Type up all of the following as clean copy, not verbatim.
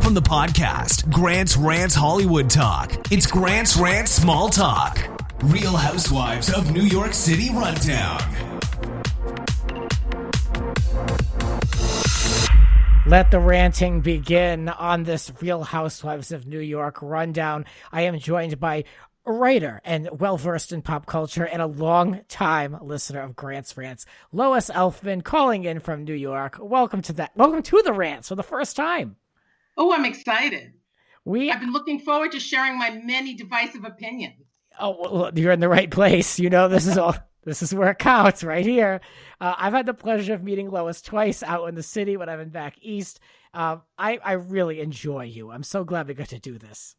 from the podcast, Grant's Rants Hollywood Talk. It's Grant's Rants Small Talk. Real Housewives of New York City Rundown. Let the ranting begin on this Real Housewives of New York rundown. I am joined by a writer and well-versed in pop culture and a long-time listener of Grant's Rants, Lois Elfman, calling in from New York. Welcome to the rants for the first time. Oh, I'm excited. I've been looking forward to sharing my many divisive opinions. Oh, well, you're in the right place. You know, this is where it counts, right here. I've had the pleasure of meeting Lois twice out in the city when I've been back east. I really enjoy you. I'm so glad we got to do this.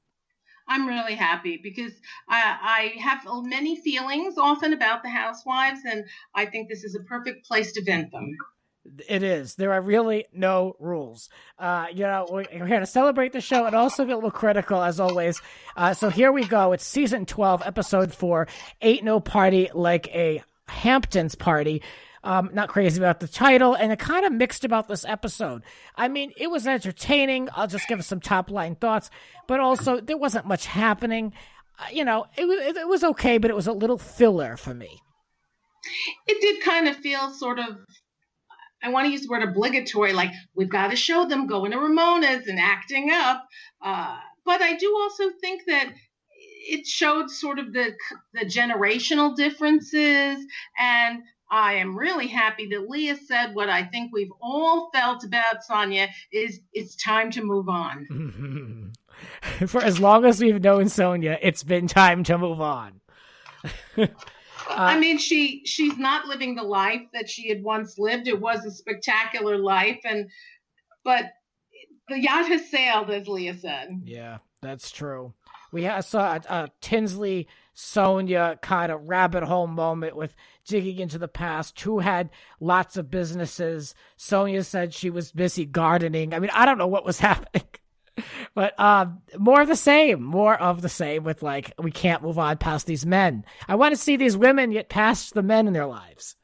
I'm really happy because I have many feelings often about the housewives, and I think this is a perfect place to vent them. It is. There are really no rules. We're here to celebrate the show and also be a little critical, as always. So here we go. It's season 12, episode 4. Ain't no party like a Hamptons party. Not crazy about the title, and it kind of mixed about this episode. I mean, it was entertaining. I'll just give us some top line thoughts, but also there wasn't much happening. It was okay, but it was a little filler for me. It did kind of feel sort of, I want to use the word obligatory, like we've got to show them going to Ramona's and acting up. But I do also think that it showed sort of the generational differences. And I am really happy that Leah said what I think we've all felt about Sonia is it's time to move on. For as long as we've known Sonia, it's been time to move on. I mean, she's not living the life that she had once lived. It was a spectacular life, but the yacht has sailed, as Leah said. Yeah, that's true. We saw a Tinsley Sonia kind of rabbit hole moment with digging into the past. Who had lots of businesses. Sonia said she was busy gardening. I mean, I don't know what was happening. But more of the same with like, we can't move on past these men. I want to see these women get past the men in their lives.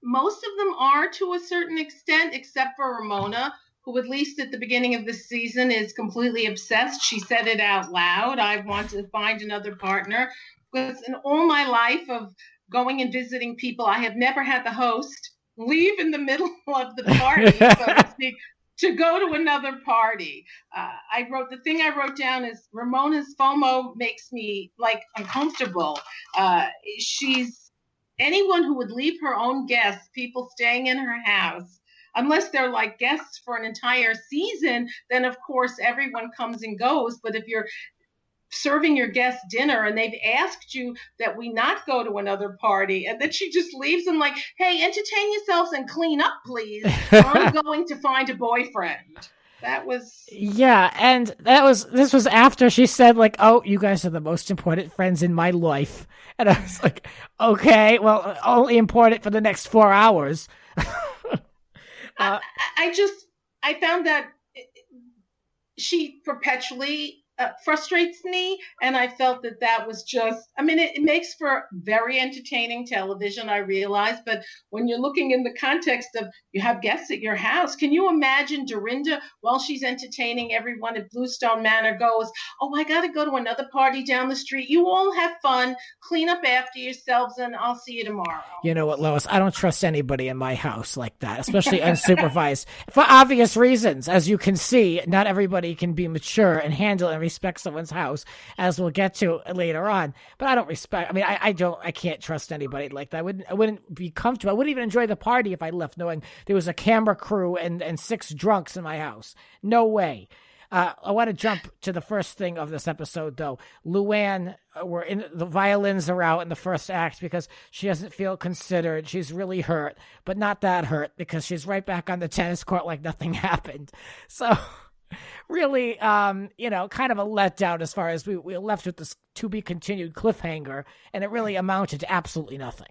Most of them are to a certain extent, except for Ramona, who at least at the beginning of the season is completely obsessed. She said it out loud. I want to find another partner. Because in all my life of going and visiting people, I have never had the host leave in the middle of the party, so to speak, to go to another party. The thing I wrote down is Ramonas FOMO makes me like uncomfortable. She's anyone who would leave her own guests, people staying in her house, unless they're like guests for an entire season, then of course everyone comes and goes. But if you're serving your guests dinner and they've asked you that we not go to another party, and then she just leaves them like, hey, entertain yourselves and clean up, please. I'm going to find a boyfriend. That was... Yeah, and this was after she said like, oh, you guys are the most important friends in my life. And I was like, okay, well, only important for the next 4 hours. I found that she perpetually frustrates me, and I felt that was just, I mean, it makes for very entertaining television, I realize, but when you're looking in the context of you have guests at your house, can you imagine Dorinda, while she's entertaining everyone at Bluestone Manor, goes, oh, I got to go to another party down the street. You all have fun, clean up after yourselves, and I'll see you tomorrow. You know what, Lois, I don't trust anybody in my house like that, especially unsupervised, for obvious reasons. As you can see, not everybody can be mature and handle and respect someone's house, as we'll get to later on. But I don't respect, I mean, I can't trust anybody like that. I wouldn't be comfortable. I wouldn't even enjoy the party if I left knowing there was a camera crew and 6 drunks in my house. No way. I want to jump to the first thing of this episode, though. LuAnn, the violins are out in the first act because she doesn't feel considered. She's really hurt, but not that hurt because she's right back on the tennis court like nothing happened. So really, kind of a letdown as far as we were left with this to be continued cliffhanger, and it really amounted to absolutely nothing.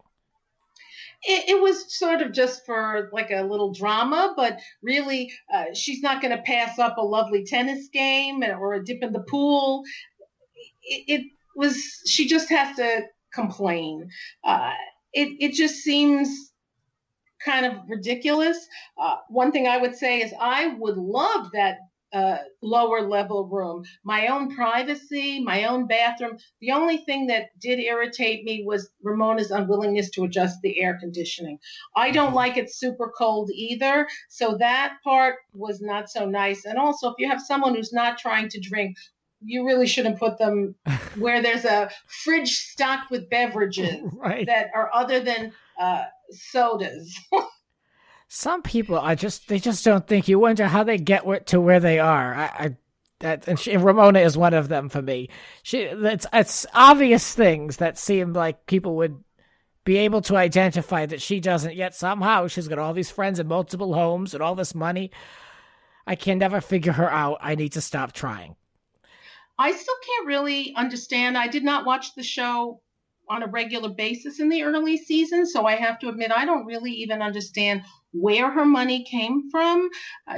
It was sort of just for like a little drama, but really she's not going to pass up a lovely tennis game or a dip in the pool. She just has to complain. It just seems kind of ridiculous. One thing I would say is I would love that lower level room, my own privacy, my own bathroom. The only thing that did irritate me was Ramona's unwillingness to adjust the air conditioning. I don't like it super cold either, so that part was not so nice. And also, if you have someone who's not trying to drink, you really shouldn't put them where there's a fridge stocked with beverages right. that are other than sodas. Some people they just don't think. You wonder how they get to where they are. And Ramona is one of them for me. It's obvious things that seem like people would be able to identify that she doesn't, yet somehow she's got all these friends in multiple homes and all this money. I can never figure her out. I need to stop trying. I still can't really understand. I did not watch the show on a regular basis in the early season, so I have to admit I don't really even understand where her money came from.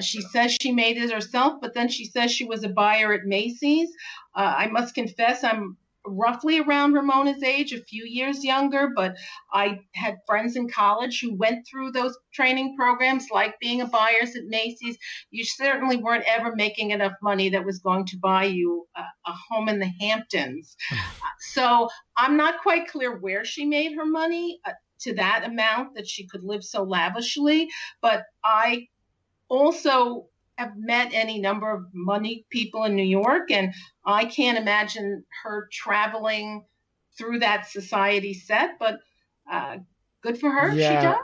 She says she made it herself, but then she says she was a buyer at Macy's. I must confess I'm roughly around Ramona's age, a few years younger, but I had friends in college who went through those training programs, like being a buyers at Macy's. You certainly weren't ever making enough money that was going to buy you a home in the Hamptons. So I'm not quite clear where she made her money to that amount that she could live so lavishly, but I also have met any number of money people in New York, and I can't imagine her traveling through that society set, but good for her. Yeah,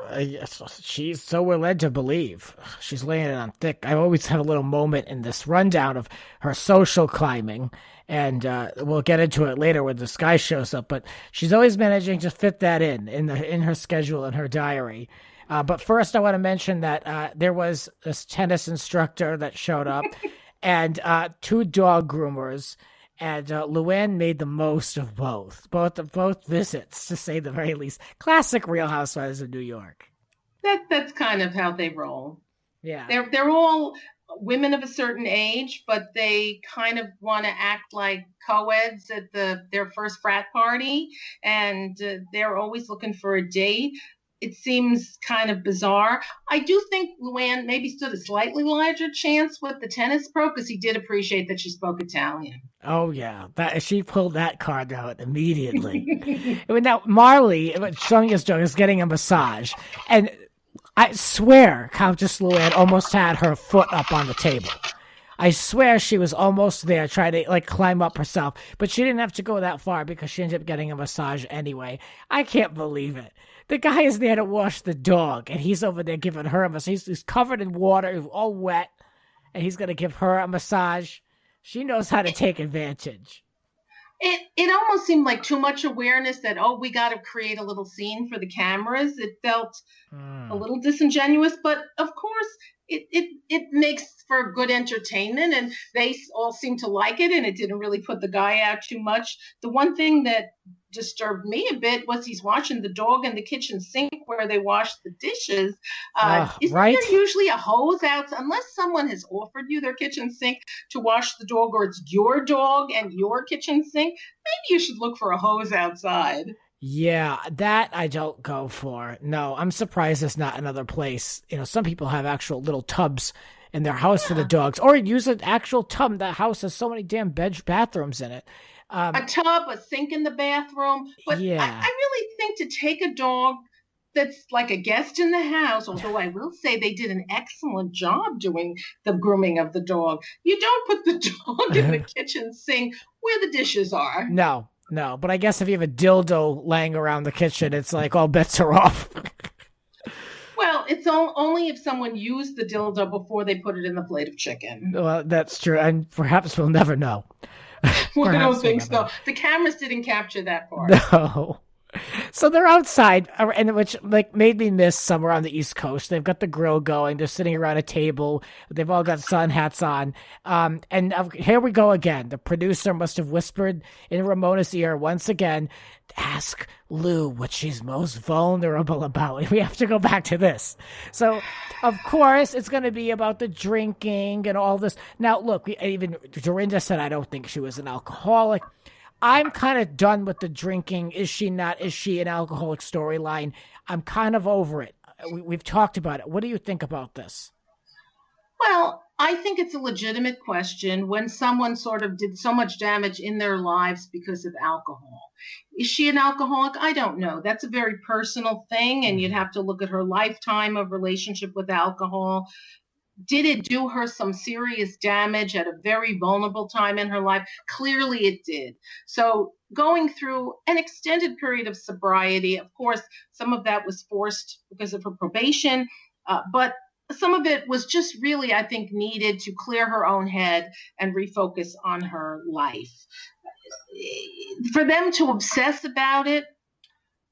she does. She's so we're led to believe. She's laying it on thick. I always have a little moment in this rundown of her social climbing, and we'll get into it later when this guy shows up, but she's always managing to fit that in her schedule and her diary. But first, I want to mention that there was this tennis instructor that showed up and 2 dog groomers, and LuAnn made the most of both visits, to say the very least. Classic Real Housewives of New York. That's kind of how they roll. Yeah, they're all women of a certain age, but they kind of want to act like co-eds at their first frat party, and they're always looking for a date. It seems kind of bizarre. I do think LuAnn maybe stood a slightly larger chance with the tennis pro because he did appreciate that she spoke Italian. Oh, yeah. She pulled that card out immediately. Now, Marley, Sonia's dog, is getting a massage. And I swear Countess LuAnn almost had her foot up on the table. I swear she was almost there trying to climb up herself. But she didn't have to go that far because she ended up getting a massage anyway. I can't believe it. The guy is there to wash the dog, and he's over there giving her a massage. He's covered in water, he's all wet, and he's going to give her a massage. She knows how to take advantage. It almost seemed like too much awareness that, we got to create a little scene for the cameras. It felt a little disingenuous, but of course it makes for good entertainment, and they all seem to like it, and it didn't really put the guy out too much. The one thing that disturbed me a bit was he's washing the dog in the kitchen sink where they wash the dishes. Isn't there usually a hose out? Unless someone has offered you their kitchen sink to wash the dog, or it's your dog and your kitchen sink, maybe you should look for a hose outside. Yeah, that I don't go for. No, I'm surprised it's not another place. Some people have actual little tubs in their house for the dogs, or use an actual tub. That house has so many damn bathrooms in it. A tub, a sink in the bathroom. But yeah. I really think to take a dog that's like a guest in the house, although I will say they did an excellent job doing the grooming of the dog. You don't put the dog in the kitchen sink where the dishes are. No, but I guess if you have a dildo laying around the kitchen, it's like all bets are off. Well, it's only if someone used the dildo before they put it in the plate of chicken. Well, that's true, and perhaps we'll never know. Well, I don't think so. The cameras didn't capture that part. No. So they're outside, and which made me miss somewhere on the East Coast. They've got the grill going. They're sitting around a table. They've all got sun hats on. And here we go again. The producer must have whispered in Ramona's ear once again, ask Lou what she's most vulnerable about. We have to go back to this. So, of course, it's going to be about the drinking and all this. Now, look, even Dorinda said, I don't think she was an alcoholic. I'm kind of done with the drinking. Is she not? Is she an alcoholic storyline? I'm kind of over it. We've talked about it. What do you think about this? Well, I think it's a legitimate question when someone sort of did so much damage in their lives because of alcohol. Is she an alcoholic? I don't know. That's a very personal thing, and you'd have to look at her lifetime of relationship with alcohol. Did it do her some serious damage at a very vulnerable time in her life? Clearly it did. So going through an extended period of sobriety, of course, some of that was forced because of her probation, but some of it was just really, I think, needed to clear her own head and refocus on her life. For them to obsess about it, I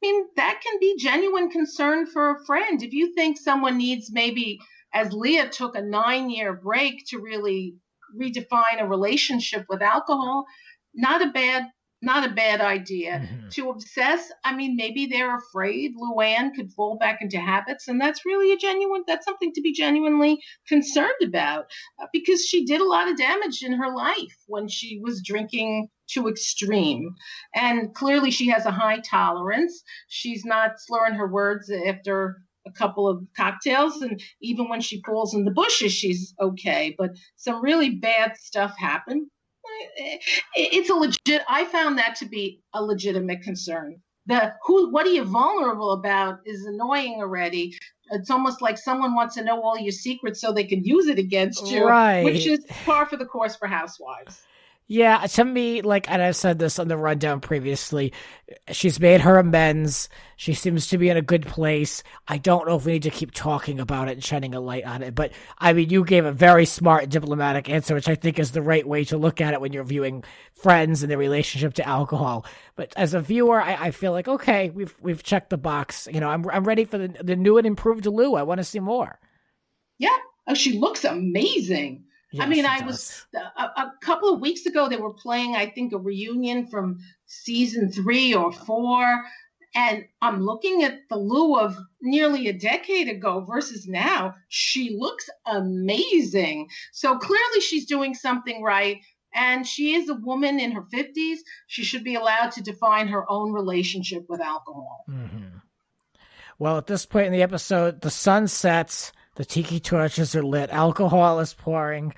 mean, that can be genuine concern for a friend. If you think someone needs maybe, as Leah took a 9-year break to really redefine a relationship with alcohol, not a bad idea. Mm-hmm. To obsess, I mean, maybe they're afraid LuAnn could fall back into habits, and that's really that's something to be genuinely concerned about, because she did a lot of damage in her life when she was drinking to extreme. And clearly she has a high tolerance. She's not slurring her words after a couple of cocktails, and even when she falls in the bushes, she's okay. But some really bad stuff happened. I found that to be a legitimate concern. What are you vulnerable about is annoying already. It's almost like someone wants to know all your secrets so they can use it against you, right? Which is par for the course for housewives. Yeah, to me, and I've said this on the rundown previously, she's made her amends. She seems to be in a good place. I don't know if we need to keep talking about it and shining a light on it, but I mean, you gave a very smart diplomatic answer, which I think is the right way to look at it when you're viewing friends and their relationship to alcohol. But as a viewer, I feel like, okay, we've checked the box. I'm ready for the new and improved Lou. I want to see more. Yeah. Oh, she looks amazing. Yes, I mean, a couple of weeks ago, they were playing, I think, a reunion from season 3 or 4. And I'm looking at the Lou of nearly a decade ago versus now. She looks amazing. So clearly she's doing something right. And she is a woman in her 50s. She should be allowed to define her own relationship with alcohol. Mm-hmm. Well, at this point in the episode, the sun sets. The tiki torches are lit. Alcohol is pouring.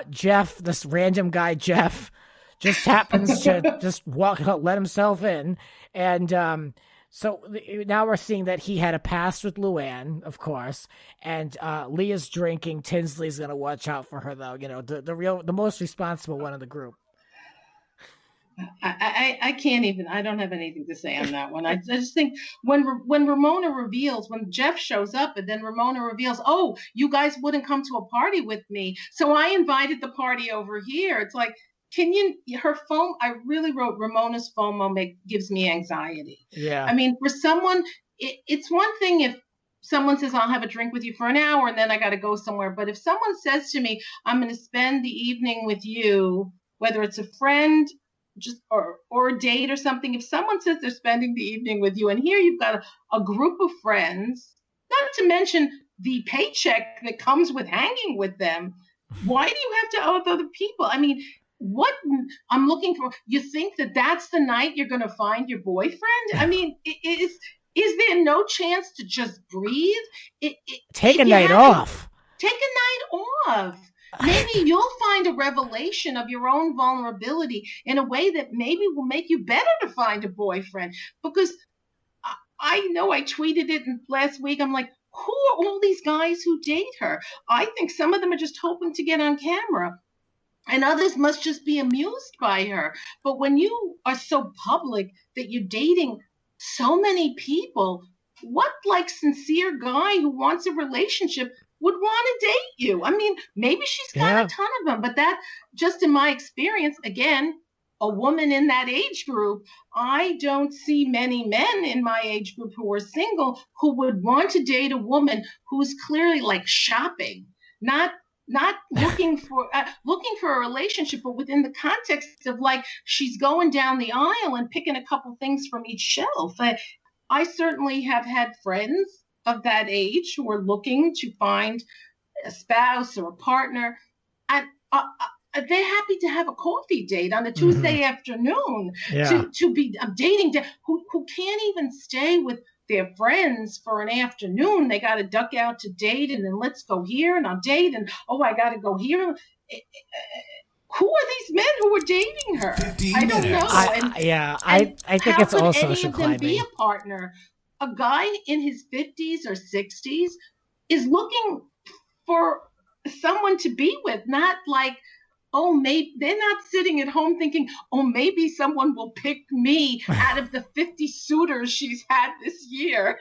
Jeff, this random guy, Jeff, just happens to just let himself in. And so now we're seeing that he had a past with LuAnn, of course. And Leah's drinking. Tinsley's going to watch out for her, though. The most responsible one in the group. I can't even, I don't have anything to say on that one. I just think when Ramona reveals, when Jeff shows up and then Ramona reveals, oh, you guys wouldn't come to a party with me, so I invited the party over here. It's like, her phone, I really wrote Ramona's FOMO gives me anxiety. Yeah. I mean, for someone, it's one thing if someone says, I'll have a drink with you for an hour and then I got to go somewhere. But if someone says to me, I'm going to spend the evening with you, whether it's a friend, or a date or something, if someone says they're spending the evening with you and here you've got a group of friends, not to mention the paycheck that comes with hanging with them, why do you have to owe other people? I mean, what I'm looking for, you think that's the night you're going to find your boyfriend? I mean, is there no chance to just breathe? Take a night off. Take a night off. Maybe you'll find a revelation of your own vulnerability in a way that maybe will make you better to find a boyfriend. Because I know I tweeted it last week. I'm like, who are all these guys who date her? I think some of them are just hoping to get on camera. And others must just be amused by her. But when you are so public that you're dating so many people, what sincere guy who wants a relationship would want to date you? I mean, maybe she's got a ton of them, but that, just in my experience, again, a woman in that age group, I don't see many men in my age group who are single who would want to date a woman who's clearly shopping, not looking for a relationship, but within the context of she's going down the aisle and picking a couple things from each shelf. I certainly have had friends of that age who are looking to find a spouse or a partner, and they're happy to have a coffee date on a Tuesday afternoon to be dating who can't even stay with they're friends for an afternoon. They got to duck out to date, and then let's go here and I'll date, and I got to go here. Who are these men who are dating her? I don't know. I think it's all social climbing. How could any of them be a partner? A guy in his 50s or 60s is looking for someone to be with, not like, maybe they're not sitting at home thinking, maybe someone will pick me out of the 50 suitors she's had this year.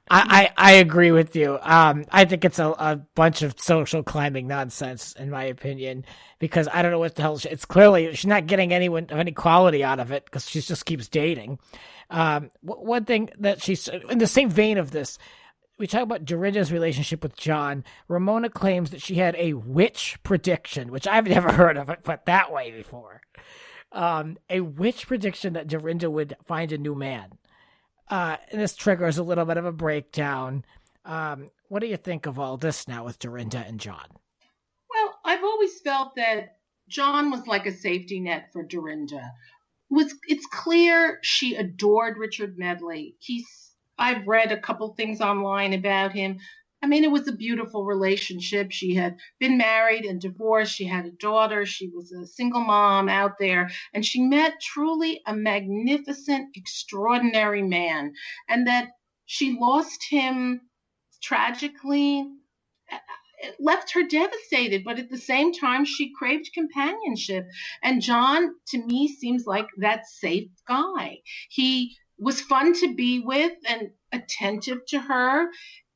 I agree with you. I think it's a bunch of social climbing nonsense, in my opinion, because I don't know what the hell. It's clearly she's not getting anyone of any quality out of it because she just keeps dating. One thing that she's in the same vein of this, we talk about Dorinda's relationship with John. Ramona claims that she had a witch prediction, which I've never heard of it put that way before. A witch prediction that Dorinda would find a new man. And this triggers a little bit of a breakdown. What do you think of all this now with Dorinda and John? Well, I've always felt that John was like a safety net for Dorinda. It's clear she adored Richard Medley. I've read a couple things online about him. I mean, it was a beautiful relationship. She had been married and divorced. She had a daughter. She was a single mom out there. And she met truly a magnificent, extraordinary man. And that she lost him tragically, it left her devastated. But at the same time, she craved companionship. And John, to me, seems like that safe guy. He was fun to be with and attentive to her.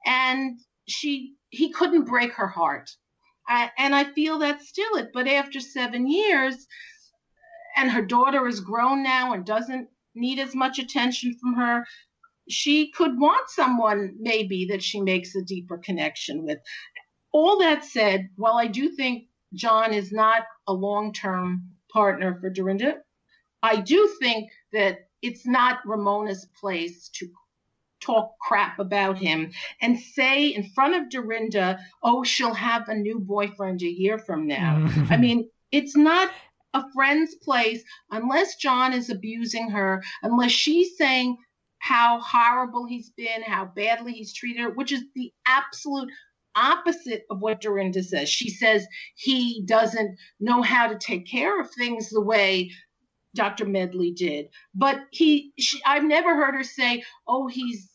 And he couldn't break her heart. And I feel that's still it. But after 7 years, and her daughter is grown now and doesn't need as much attention from her, she could want someone maybe that she makes a deeper connection with. All that said, while I do think John is not a long-term partner for Dorinda, I do think that it's not Ramona's place to talk crap about him and say in front of Dorinda, she'll have a new boyfriend a year from now. I mean, it's not a friend's place unless John is abusing her, unless she's saying how horrible he's been, how badly he's treated her, which is the absolute opposite of what Dorinda says. She says he doesn't know how to take care of things the way Dr. Medley did. But I've never heard her say, he's,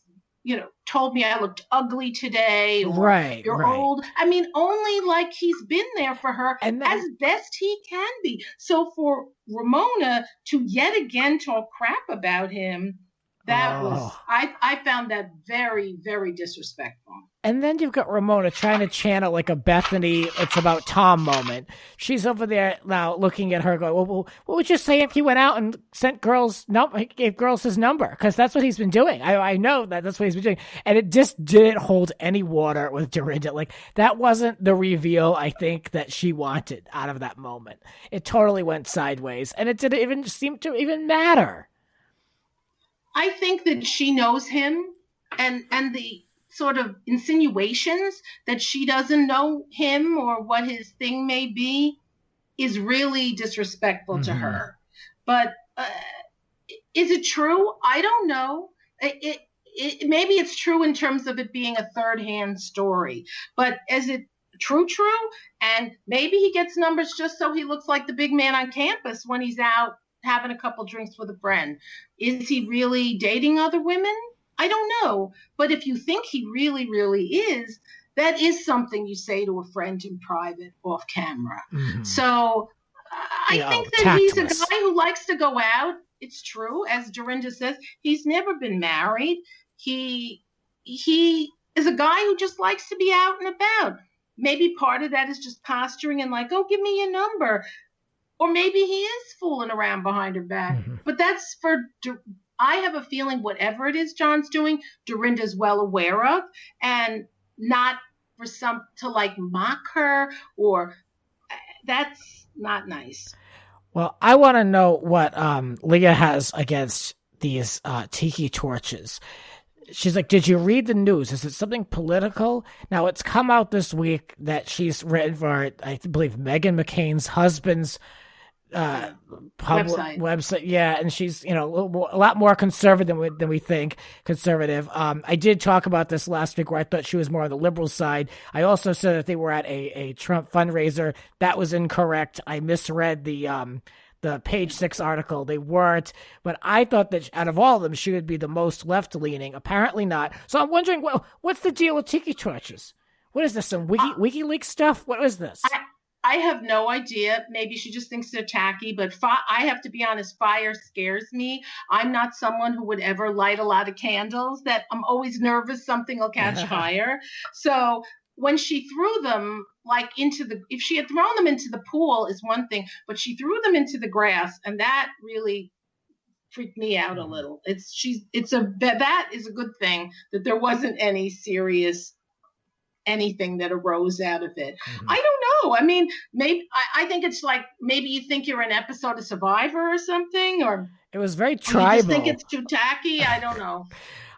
told me I looked ugly today, or you're old. I mean, only like he's been there for her as best he can be. So for Ramona to yet again talk crap about him, I found that very, very disrespectful. And then you've got Ramona trying to channel like a Bethany, it's about Tom moment. She's over there now looking at her going, well, what would you say if he went out and gave girls his number? Because that's what he's been doing. I know that's what he's been doing. And it just didn't hold any water with Dorinda. Like, that wasn't the reveal, I think, that she wanted out of that moment. It totally went sideways. And it didn't even seem to even matter. I think that she knows him, and the sort of insinuations that she doesn't know him or what his thing may be is really disrespectful to her. But is it true? I don't know. Maybe it's true in terms of it being a third-hand story, but is it true? And maybe he gets numbers just so he looks like the big man on campus when he's out having a couple drinks with a friend. Is he really dating other women? I don't know. But if you think he really, really is, that is something you say to a friend in private off camera. So I think that he's a guy who likes to go out. It's true. As Dorinda says, he's never been married. He is a guy who just likes to be out and about. Maybe part of that is just posturing and like, give me your number. Or maybe he is fooling around behind her back. But that's I have a feeling whatever it is John's doing, Dorinda's well aware of, and not for to like mock her, or that's not nice. Well, I want to know what Leah has against these tiki torches. She's like, did you read the news? Is it something political? Now, it's come out this week that she's written for, I believe, Meghan McCain's husband's website. Yeah, and she's a lot more conservative than we think. Conservative. I did talk about this last week where I thought she was more on the liberal side. I also said that they were at a Trump fundraiser. That was incorrect. I misread the Page 6 article. They weren't, but I thought that out of all of them, she would be the most left-leaning. Apparently not. So I'm wondering, what's the deal with tiki torches? What is this? Some WikiLeaks stuff? What is this? I have no idea. Maybe she just thinks they're tacky, but I have to be honest, fire scares me. I'm not someone who would ever light a lot of candles. That I'm always nervous something will catch fire. So when she threw them if she had thrown them into the pool is one thing, but she threw them into the grass, and that really freaked me out a little. That is a good thing that there wasn't any serious anything that arose out of it. I don't know. I mean, maybe I think it's like maybe you think you're an episode of Survivor or something, or it was very tribal. You just think it's too tacky. I don't know.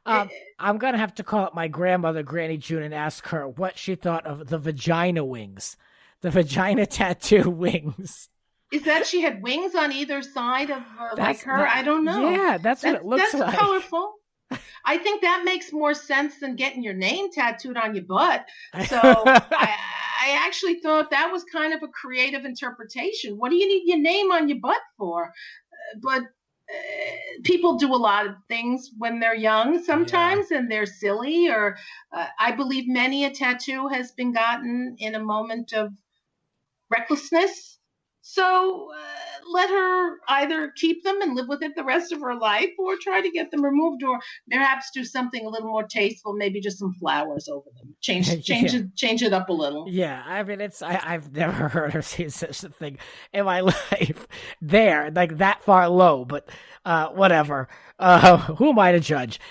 I'm gonna have to call up my grandmother, Granny June, and ask her what she thought of the vagina wings, the vagina tattoo wings. Is that she had wings on either side of like her? I don't know. Yeah, that's what it looks like. That's colorful. I think that makes more sense than getting your name tattooed on your butt. So I actually thought that was kind of a creative interpretation. What do you need your name on your butt for? But people do a lot of things when they're young sometimes, and they're silly. Or I believe many a tattoo has been gotten in a moment of recklessness. So let her either keep them and live with it the rest of her life, or try to get them removed, or perhaps do something a little more tasteful, maybe just some flowers over them. Change it up a little. Yeah, I mean, I've never heard her say such a thing in my life. There, like that far low, but whatever. Who am I to judge?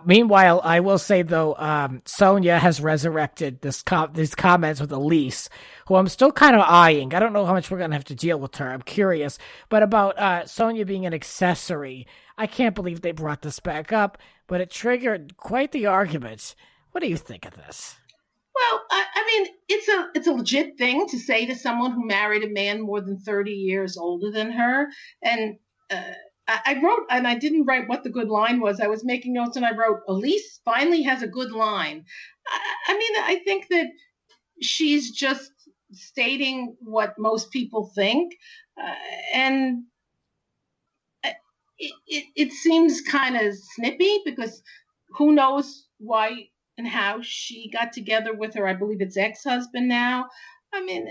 Meanwhile, I will say though, Sonia has resurrected these comments with Elise, who I'm still kind of eyeing. I don't know how much we're going to have to deal with her. I'm curious. But about Sonia being an accessory, I can't believe they brought this back up, but it triggered quite the argument. What do you think of this? Well, I mean, it's a legit thing to say to someone who married a man more than 30 years older than her. And I wrote, and I didn't write what the good line was. I was making notes, and I wrote, Elise finally has a good line. I mean, I think that she's just stating what most people think. And it seems kind of snippy, because who knows why and how she got together with her, I believe it's ex-husband now. I mean,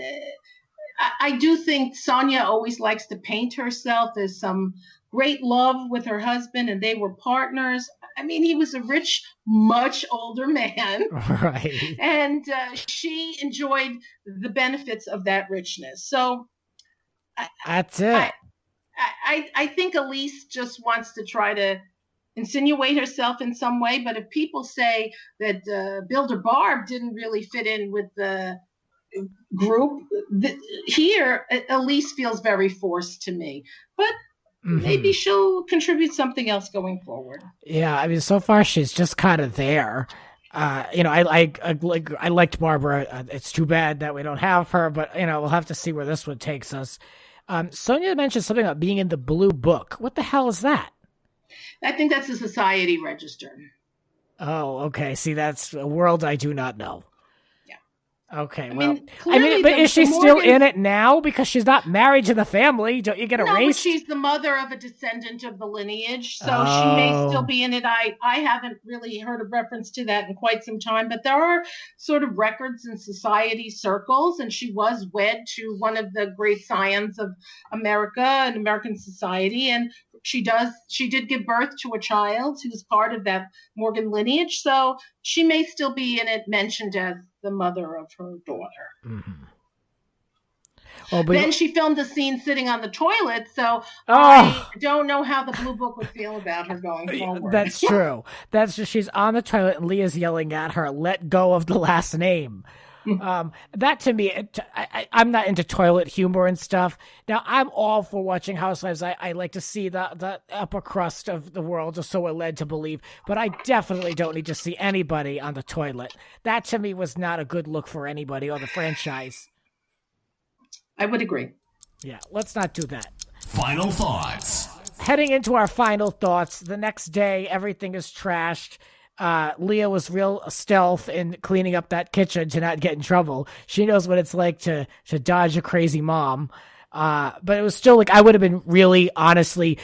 I do think Sonia always likes to paint herself as some great love with her husband, and they were partners. I mean, he was a rich, much older man. Right. And she enjoyed the benefits of that richness. So that's it. I think Elise just wants to try to insinuate herself in some way. But if people say that Builder Barb didn't really fit in with the group, here Elise feels very forced to me. But maybe she'll contribute something else going forward. Yeah, I mean, so far she's just kind of there. I liked Barbara. It's too bad that we don't have her, but we'll have to see where this one takes us. Sonia mentioned something about being in the Blue Book. What the hell is that? I think that's a society register. Oh, okay. See, that's a world I do not know. Okay, but is she still in it now? Because she's not married to the family. Don't you get erased? No, but she's the mother of a descendant of the lineage, so she may still be in it. I haven't really heard a reference to that in quite some time, but there are sort of records in society circles, and she was wed to one of the great scions of America and American society, and she did give birth to a child who was part of that Morgan lineage, so she may still be in it, mentioned as the mother of her daughter. Mm-hmm. Then she filmed a scene sitting on the toilet, so I don't know how the Blue Book would feel about her going forward. That's true. That's just, she's on the toilet and Leah's yelling at her, "Let go of the last name." That to me, I'm not into toilet humor and stuff. Now, I'm all for watching Housewives. I like to see the upper crust of the world, or so we're led to believe. But I definitely don't need to see anybody on the toilet. That to me was not a good look for anybody or the franchise. I would agree. Yeah, let's not do that. Final thoughts. Heading into our final thoughts, the next day, everything is trashed. Leah was real stealth in cleaning up that kitchen to not get in trouble. She knows what it's like to dodge a crazy mom. But it was still like, I would have been really, honestly,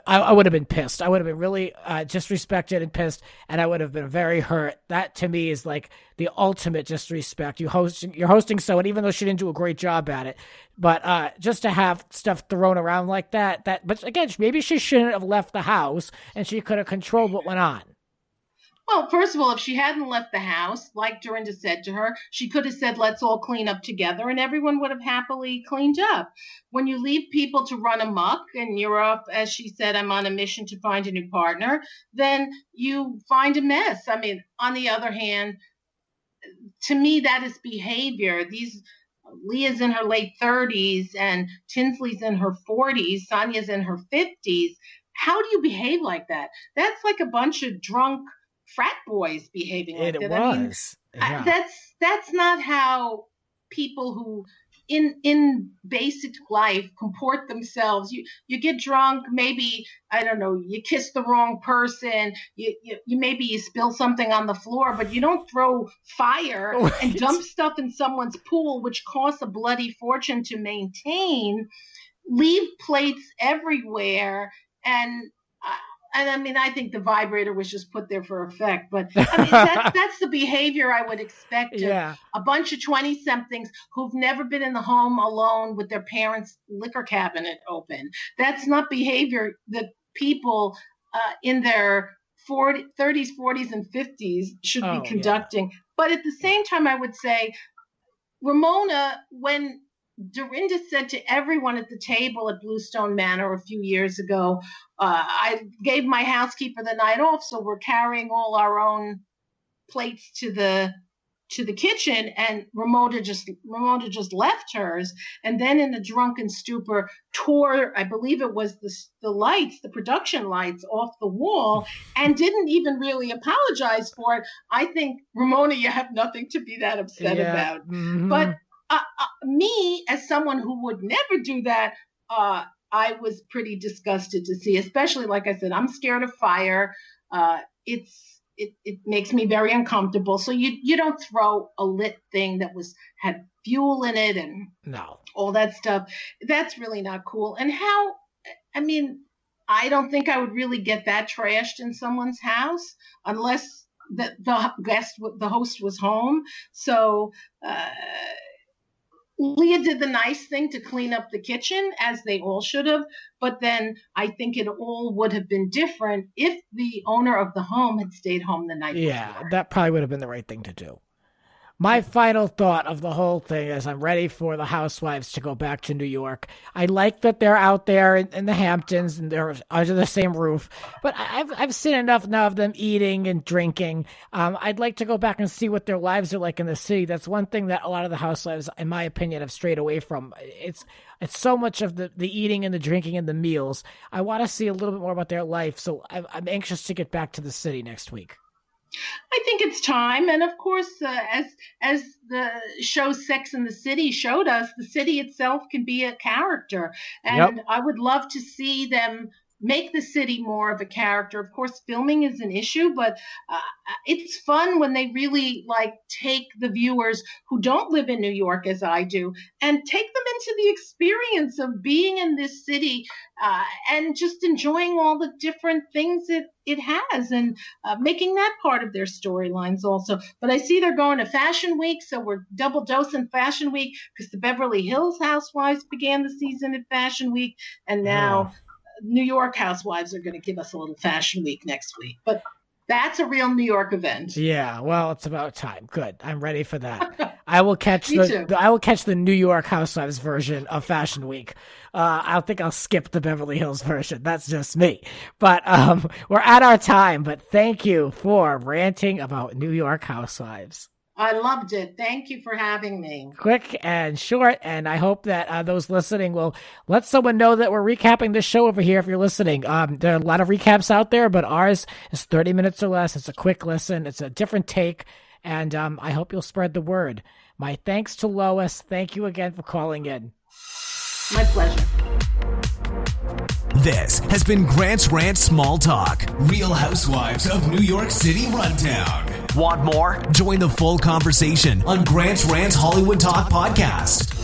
I would have been pissed. I would have been really disrespected and pissed, and I would have been very hurt. That to me is like the ultimate disrespect. You're hosting someone, even though she didn't do a great job at it, but just to have stuff thrown around like that. But again, maybe she shouldn't have left the house, and she could have controlled what went on. Well, first of all, if she hadn't left the house, like Dorinda said to her, she could have said, let's all clean up together, and everyone would have happily cleaned up. When you leave people to run amok and you're off, as she said, I'm on a mission to find a new partner, then you find a mess. I mean, on the other hand, to me, that is behavior. Leah's in her late 30s and Tinsley's in her 40s, Sonia's in her 50s. How do you behave like that? That's like a bunch of drunk frat boys behaving like that. It was. I mean, that's not how people who in basic life comport themselves. You get drunk, maybe, I don't know, you kiss the wrong person, you maybe you spill something on the floor, but you don't throw fire and dump stuff in someone's pool, which costs a bloody fortune to maintain. Leave plates everywhere, and I mean, I think the vibrator was just put there for effect, but I mean, that's the behavior I would expect. Yeah. A bunch of 20-somethings who've never been in the home alone with their parents' liquor cabinet open. That's not behavior that people in their 30s, 40s, and 50s should be conducting. Yeah. But at the same time, I would say, Ramona, when Dorinda said to everyone at the table at Bluestone Manor a few years ago, I gave my housekeeper the night off, so we're carrying all our own plates to the kitchen, and Ramona just left hers, and then in a drunken stupor tore, I believe it was the production lights off the wall, and didn't even really apologize for it. I think, Ramona, you have nothing to be that upset about. Mm-hmm. But me, as someone who would never do that, I was pretty disgusted to see, especially, like I said, I'm scared of fire. It makes me very uncomfortable. So you don't throw a lit thing that had fuel in it and all that stuff. That's really not cool. And I don't think I would really get that trashed in someone's house unless the host was home. So, Leah did the nice thing to clean up the kitchen, as they all should have, but then I think it all would have been different if the owner of the home had stayed home the night before. Yeah, that probably would have been the right thing to do. My final thought of the whole thing is I'm ready for the housewives to go back to New York. I like that they're out there in the Hamptons and they're under the same roof, but I've seen enough now of them eating and drinking. I'd like to go back and see what their lives are like in the city. That's one thing that a lot of the housewives, in my opinion, have strayed away from. It's so much of the eating and the drinking and the meals. I want to see a little bit more about their life, so I'm anxious to get back to the city next week. I think it's time, and of course, as the show Sex and the City showed us, the city itself can be a character, and I would love to see them make the city more of a character. Of course, filming is an issue, but it's fun when they really take the viewers who don't live in New York, as I do, and take them into the experience of being in this city and just enjoying all the different things it has, and making that part of their storylines also. But I see they're going to Fashion Week, so we're double dosing Fashion Week, because the Beverly Hills Housewives began the season at Fashion Week, and now New York Housewives are going to give us a little Fashion Week next week. But that's a real New York event. Yeah, well, it's about time. Good. I'm ready for that. I will catch the New York Housewives version of Fashion Week. I think I'll skip the Beverly Hills version. That's just me. But we're at our time. But thank you for ranting about New York Housewives. I loved it. Thank you for having me. Quick and short, and I hope that those listening will let someone know that we're recapping this show over here if you're listening. There are a lot of recaps out there, but ours is 30 minutes or less. It's a quick listen. It's a different take, and I hope you'll spread the word. My thanks to Lois. Thank you again for calling in. My pleasure. This has been Grant's Rant Small Talk. Real Housewives of New York City Rundown. Want more? Join the full conversation on Grant's Rant Hollywood Talk podcast.